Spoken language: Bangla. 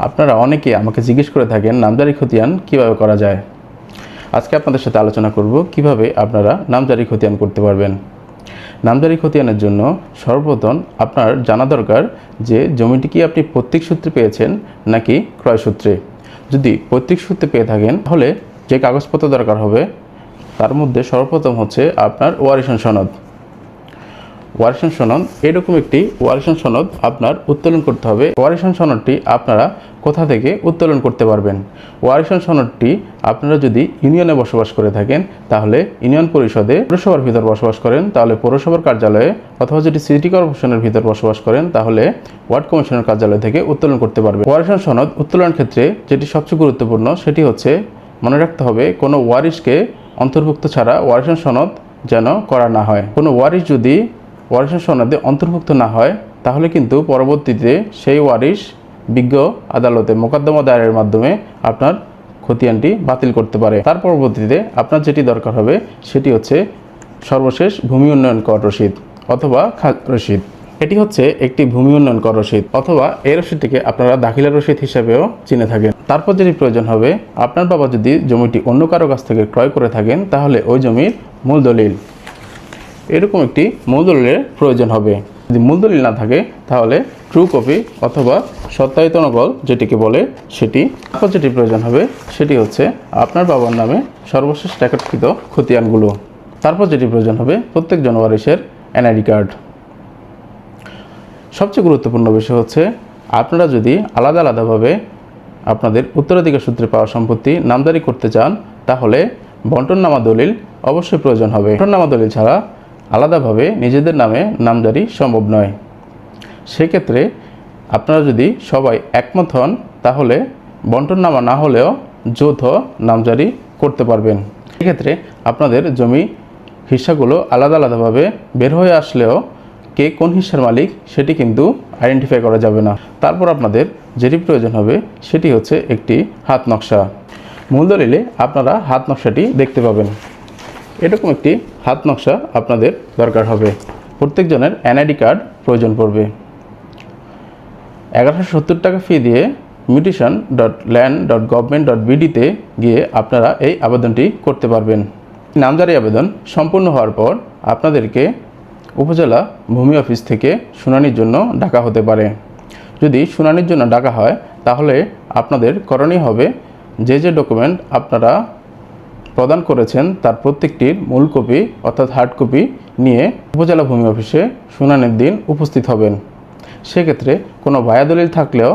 আপনারা অনেকেই আমাকে জিজ্ঞেস করে থাকেন নামজারি খতিয়ান কিভাবে করা যায়। আজকে আপনাদের সাথে আলোচনা করব কিভাবে আপনারা নামজারি খতিয়ান করতে পারবেন। নামজারি খতিয়ানের জন্য সর্বপ্রথম আপনার জানা দরকার যে জমিটি কি আপনি পৈতৃক সূত্রে পেয়েছেন নাকি ক্রয় সূত্রে। যদি পৈতৃক সূত্রে পেয়ে থাকেন তাহলে যে কাগজপত্র দরকার হবে তার মধ্যে সর্বপ্রথম হচ্ছে আপনার ওয়ারিশন সনদ। ওয়ারিশন সনদ এরকম একটি ওয়ারিশন সনদ আপনার উত্তোলন করতে হবে। ওয়ারিশন সনদটি আপনারা কোথা থেকে উত্তোলন করতে পারবেন? ওয়ারিশন সনদটি আপনারা যদি ইউনিয়নে বসবাস করে থাকেন তাহলে ইউনিয়ন পরিষদে, পৌরসভার ভিতর বসবাস করেন তাহলে পৌরসভার কার্যালয়ে, অথবা যদি সিটি কর্পোরেশনের ভিতর বসবাস করেন তাহলে ওয়ার্ড কমিশনের কার্যালয় থেকে উত্তোলন করতে পারবেন। ওয়ারিশন সনদ উত্তোলনের ক্ষেত্রে যেটি সবচেয়ে গুরুত্বপূর্ণ সেটি হচ্ছে মনে রাখতে হবে কোনো ওয়ারিশকে অন্তর্ভুক্ত ছাড়া ওয়ারিশন সনদ যেন করা না হয়। কোনো ওয়ারিশ যদি ওয়ারিশন সনদে অন্তর্ভুক্ত না হয় তাহলে কিন্তু পরবর্তীতে সেই ওয়ারিশ বিজ্ঞ আদালতে মোকদ্দমা দায়েরের মাধ্যমে আপনার খতিয়ানটি বাতিল করতে পারে। তার পরবর্তীতে আপনার যেটি দরকার হবে সেটি হচ্ছে সর্বশেষ ভূমি উন্নয়ন কর রসিদ অথবা খাজনা রসিদ। এটি হচ্ছে একটি ভূমি উন্নয়ন কর রসিদ, অথবা এই রসিদটিকে আপনারা দাখিলা রসিদ হিসাবেও চিনে থাকেন। তারপর যেটি প্রয়োজন হবে, আপনার বাবা যদি জমিটি অন্য কারো কাছ থেকে ক্রয় করে থাকেন তাহলে ওই জমির মূল দলিল, এরকম একটি মূল দলিলের প্রয়োজন হবে। যদি মূল দলিল না থাকে তাহলে ট্রু কপি অথবা সত্যায়িত নকল যেটিকে বলে সেটি। তারপর যেটি প্রয়োজন হবে সেটি হচ্ছে আপনার বাবার নামে সর্বশেষ রেকর্ডকৃত খতিয়ানগুলো। তারপর যেটি প্রয়োজন হবে প্রত্যেকজন ওয়ারিশের এনআইডি কার্ড। সবচেয়ে গুরুত্বপূর্ণ বিষয় হচ্ছে আপনারা যদি আলাদা আলাদাভাবে আপনাদের উত্তরাধিকার সূত্রে পাওয়া সম্পত্তি নামজারি করতে চান তাহলে বন্টননামা দলিল অবশ্যই প্রয়োজন হবে। বন্টননামা দলিল ছাড়া আলাদাভাবে নিজেদের নামে নামজারি সম্ভব নয়। সেক্ষেত্রে আপনারা যদি সবাই একমত হন তাহলে বন্টননামা না হলেও যৌথ নামজারি করতে পারবেন। সেক্ষেত্রে আপনাদের জমি হিস্সাগুলো আলাদা আলাদাভাবে বের হয়ে আসলেও কে কোন হিস্সার মালিক সেটি কিন্তু আইডেন্টিফাই করা যাবে না। তারপর আপনাদের যেটি প্রয়োজন হবে সেটি হচ্ছে একটি হাত নকশা। মূল দলিলে আপনারা হাত নকশাটি দেখতে পাবেন। এরকম একটি হাত নকশা আপনাদের দরকার হবে। প্রত্যেকজনের এনআইডি কার্ড প্রয়োজন পড়বে। 1170 টাকা ফি দিয়ে mutation.land.government.bd-তে গিয়ে আপনারা এই আবেদনটি করতে পারবেন। নামজারি আবেদন সম্পূর্ণ হওয়ার পর আপনাদেরকে উপজেলা ভূমি অফিস থেকে শুনানির জন্য ডাকা হতে পারে। যদি শুনানির জন্য ডাকা হয় তাহলে আপনাদের করণীয় হবে যে যে ডকুমেন্ট আপনারা প্রদান করেছেন তার প্রত্যেকটির মূল কপি অর্থাৎ হার্ড কপি নিয়ে উপজেলা ভূমি অফিসে শুনানির দিন উপস্থিত হবেন। সেক্ষেত্রে কোনো বায়া দলিল থাকলেও